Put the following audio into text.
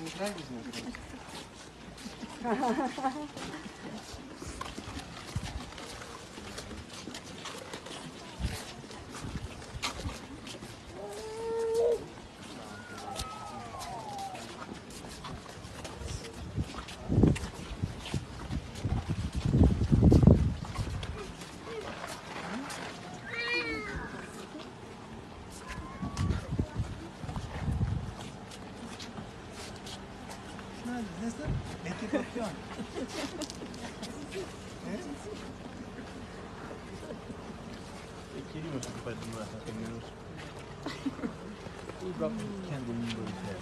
Не край візьме. Nasıl? Eti bakıyorsun. Queria uma coisa de mudança de caminhos. O próprio candle não vai ser.